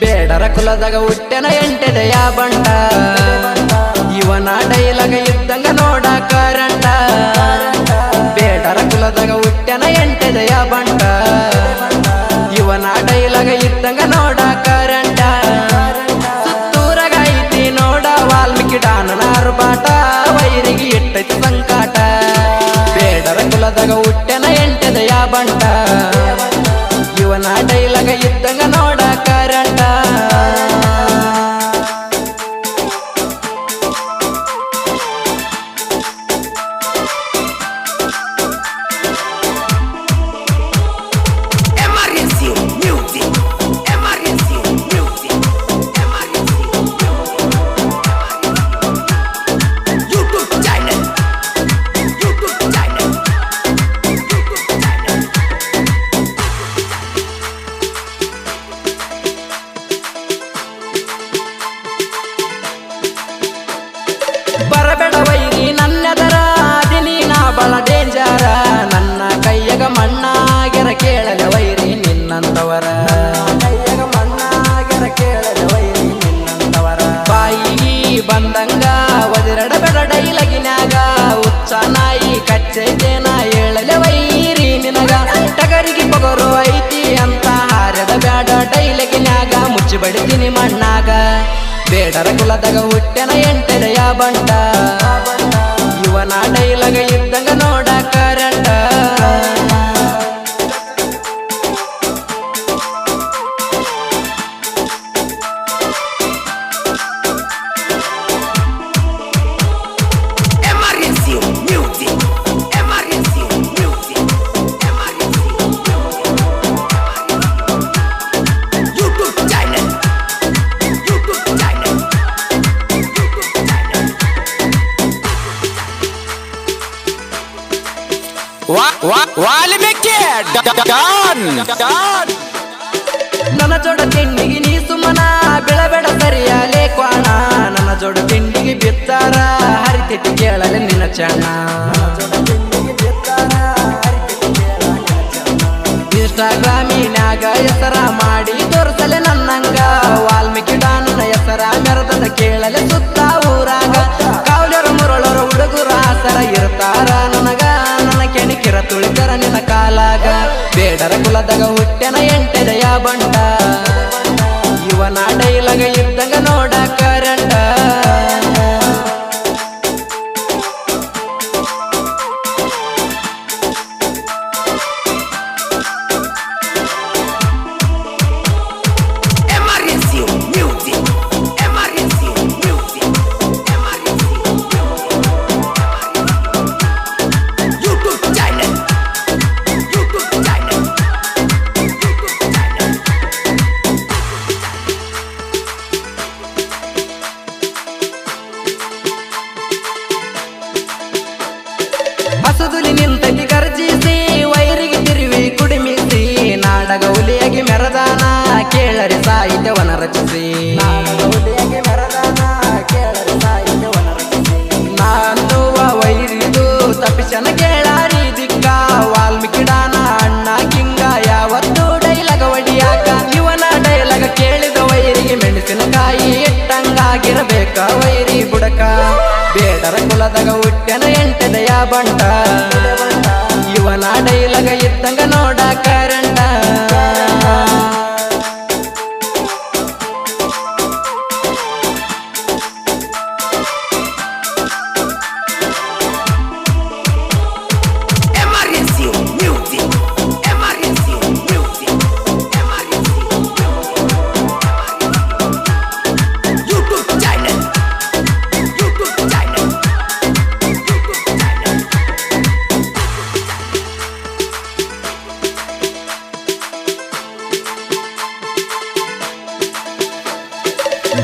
ಬೇಡರ ಕುಲದಾಗ ಹುಟ್ಟೆನ ಎಂಟೆದೆಯ ಬಂಟ ಇವನ ಡೈಲಾಗ ಇದ್ದಂಗ ನೋಡ ಕರಂಟ ಬೇಡರ ಕುಲದಾಗ ಹುಟ್ಟೆನ ಎಂಟೆದೆಯ ಬಂಟ ಇವನ ಡೈಲಾಗ ಇದ್ದಂಗ ನೋಡ ಕರಂಟ ಸುತ್ತೂರಾಗ ಐತಿ ನೋಡ ವಾಲ್ಮೀಕಿ ಡಾನನ ಅರ್ಬಾಟ ವೈರಿಗೆ ಇಟ್ಟೈತಿ ಸಂಕಾಟ ಬೇಡರ ಕುಲದಾಗ ಹುಟ್ಟೆನ ಎಂಟೆದೆಯ ಬಂಟ ಇವನ ಡೈಲಾಗ ಇದ್ದಂಗ ನೋಡ ಕರಂಟ ಬರಬೇಡ ವೈರಿ ನನ್ನೆದರ ದಿನಿ ನಾ ಬಳ ಡೇಂಜರ ನನ್ನ ಕೈಯಗ ಮಣ್ಣಾಗೆರ ಕೇಳಲ ವೈರಿ ನಿನ್ನಂತವರ ಕೈಯಗ ಮಣ್ಣಾಗೆರ ಕೇಳಲ ವೈರಿ ನಿನ್ನಂತವರ ಬಾಯಿಗಿ ಬಂದಂಗ ಒದಿರಡಬೇಡ ಡೈಲಗಿನ್ಯಾಗ ಉಚ್ಚ ನಾಯಿ ಕಚ್ಚೈತೇನ ಹೇಳಲ ವೈರಿ ನಿನಗ ಟಗರಿಗೆ ಪಗರು ಐತಿ ಅಂತ ಹಾರದ ಬ್ಯಾಡ ಡೈಲಗಿನ್ಯಾಗ ಮುಚ್ಚಿ ಬಡಿತೀನಿ ಮಣ್ಣಾಗ ಬೇಡರ ಕುಲದಾಗ ಹುಟ್ಟೆನ ಎಂಟೆದೆಯ ಬಂಟ ಇವನ ಡೈಲಾಗ ಇದ್ದಂಗ ನೋಡ ಕರಂಟ ವಾಲ್ಮೀಕಿ ಡಾನ್ ನನ್ನ ಜೋಡ ತಿಂಡಿಗೆ ನೀ ಸುಮನ ಬೆಳಬೇಡ ಸರಿಯಾಲೆ ಕ್ವಾಣ ನನ್ನ ಜೋಡ ತಿಂಡಿಗೆ ಬಿತ್ತಾರ ಹರಿತಿಟ್ಟು ಕೇಳಲೆ ನಿನ್ನ ಚಣ್ಣ ಇನ್ಸ್ಟಾಗ್ರಾಮಿನ್ಯಾಗ ಹೆಸರ ಮಾಡಿ ತೋರಿಸಲೆ ನನ್ನಂಗ ವಾಲ್ಮೀಕಿ ಡಾನನ ಹೆಸರ ಮೆರದಂದ ಕೇಳಲೆ ಸುತ್ತ ಊರಾಗ ಕಾವ್ಲರ ಮುರಳರ ಹುಡುಗರ ಆಸರ ಇರ್ತಾರ ನನಗ ನನ್ನ ಕೆಣಕಿರ ತುಳಿತರ ನಿನ್ನ ಕಾಲಾಗ ಬೇಡರ ಕುಲದಾಗ ಹುಟ್ಟೆನ ಎಂಟೆದೆಯ ಬಂಟ ಇವನ ಡೈಲಾಗ ಇದ್ದಂಗ ನೋಡ ಕರಂಟ ಹಸುದುಲಿ ನಿಂತೈತಿ ಗರ್ಜಿಸಿ ವೈರಿಗೆ ತಿರುವಿ ಕುಡಿಮಿಸಿ ನಾಡಗೌಲಿಯಾಗಿ ಮೆರದಾನ ಕೇಳರಿ ಸಾಹಿತ್ಯವನ ರಚಿಸಿ ನಾನುವ ವೈರಿದು ತಪ್ಪಿಸನ ಕೇಳಾರಿ ದಿಕ್ಕ ವಾಲ್ಮೀಕಿ ಡಾನ ಅಣ್ಣ ಕಿಂಗ ಯಾವತ್ತು ಡೈಲಾಗ ಒಡಿಯಾಕ ಇವನ ಡೈಲಾಗ ಕೇಳಿದ ವೈರಿಗೆ ಮೆಣಸಿನಕಾಯಿ ಇಟ್ಟಂಗಾಗಿರಬೇಕ ವೈರಿ ಬುಡಕ ಬೇಡರ ಕುಲದಾಗ ಹುಟ್ಟೆನ ಎಂಟೆದೆಯ ಬಂಟ ಇವನ ಡೈಲಾಗ ಇದ್ದಂಗ ನೋಡ ಕರಂಟ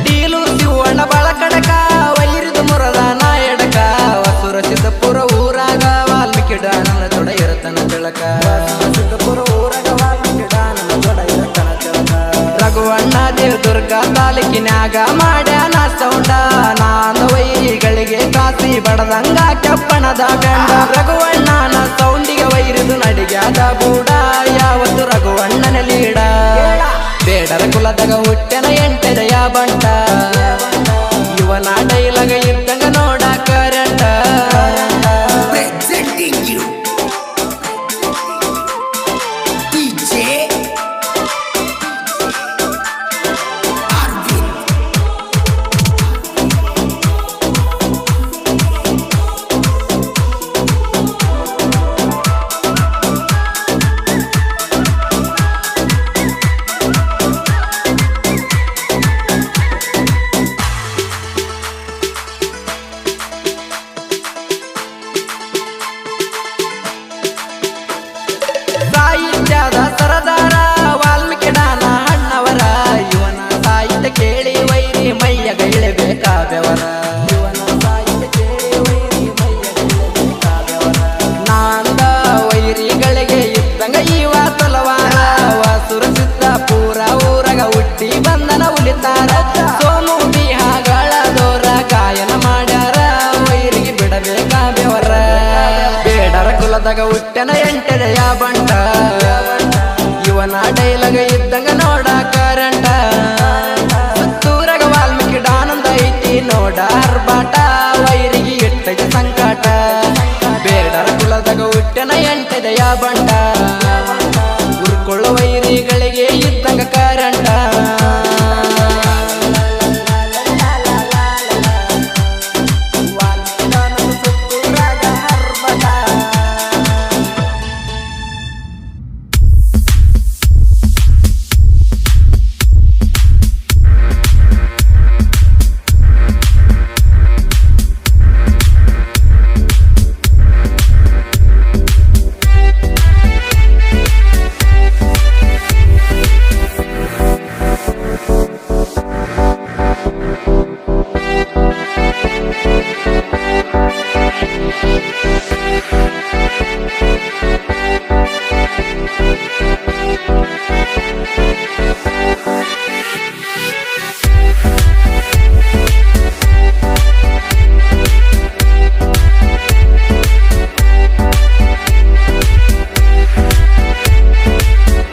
ಡೀಲು ಶಿವಣ್ಣ ಬಳಕಡಕ ವೈರಿದು ಮುರದ ನಾಯಡಕ ವಸುರಸಿದ್ದ ಪುರ ಊರಾಗ ವಾಲ್ಮೀಕಿ ಡಾನನ ಜೋಡ ಇರತನ ತಿಳಕ ರಘುವಣ್ಣ ದೇವದುರ್ಗ ತಾಲೂಕಿನ್ಯಾಗ ಮಾಡ್ಯಾನ ಸೌಂಡ ನಾನ ವೈರಿಗಳಿಗೆ ಕಾಸಿ ಬಡದಂಗ ಕೆಪ್ಪಣದ ಗಂಡ ರಘುವಣ್ಣನ ಸೌಂಡಿಗೆ ವೈರಿದು ನಡಿಗ್ಯಾದ ಬೂಡ ಯಾವತ್ತು ರಘುವಣ್ಣನ ಲೀಡ ಬೇಡರ ಕುಲ ಕುಲದಾಗ ಹುಟ್ಟೆನ ಎಂಟೆದೆಯ ಬಂಟ ಇವನ ಡೈಲಾಗ ಇದ್ದಂಗ ನೋಡ current Presenting you DJ Arvind. ಸಾಹಿತ್ಯದ ಸರದಾರ ವಾಲ್ಮೀಕಿ ಡಾನ ಅಣ್ಣವರ ಇವನ ಸಾಹಿತ್ಯ ಕೇಳಿ ವೈರಿ ಮೈಯಗ ಇಳಿಬೇಕಾದವರ ನಾಂದ ವೈರಿಗಳಿಗೆ ಇದ್ದಂಗ ಇವ ತಲವಾರ ಸುರಸಿದ್ದ ಪೂರ ಊರಗ ಹುಟ್ಟಿ ಬಂದನ ಉಳಿತಾರ ಸೋಮು ಬಿಹಾಗಳದೋರ ಗಾಯನ ಮಾಡ್ಯಾರ ವೈರಿಗೆ ಬಿಡಬೇಕಾದವರ ಬೇಡರ ಕುಲದಾಗ ಹುಟ್ಟೆನ ಎಂಟೆದೆಯ ಬಂಟ ಇವನ ಡೈಲಾಗ ಇದ್ದಂಗ ನೋಡ ಕರೆಂಟ ಸುತ್ತೂರಗ ವಾಲ್ಮೀಕಿ ಡಾನಂದ ಐತಿ ನೋಡ ಅರ್ಬಾಟ ವೈರಿಗೆ ಇಟ್ಟಗೆ ಸಂಕಟ ಬೇಡರ ಕುಲದಾಗ ಹುಟ್ಟೆನ ಎಂಟೆದೆಯ ಬಂಟ ಉರ್ಕೊಳ್ಳೋ ವೈರಿಗಳಿಗೆ ಇದ್ದಂಗ ಕರೆಂಟ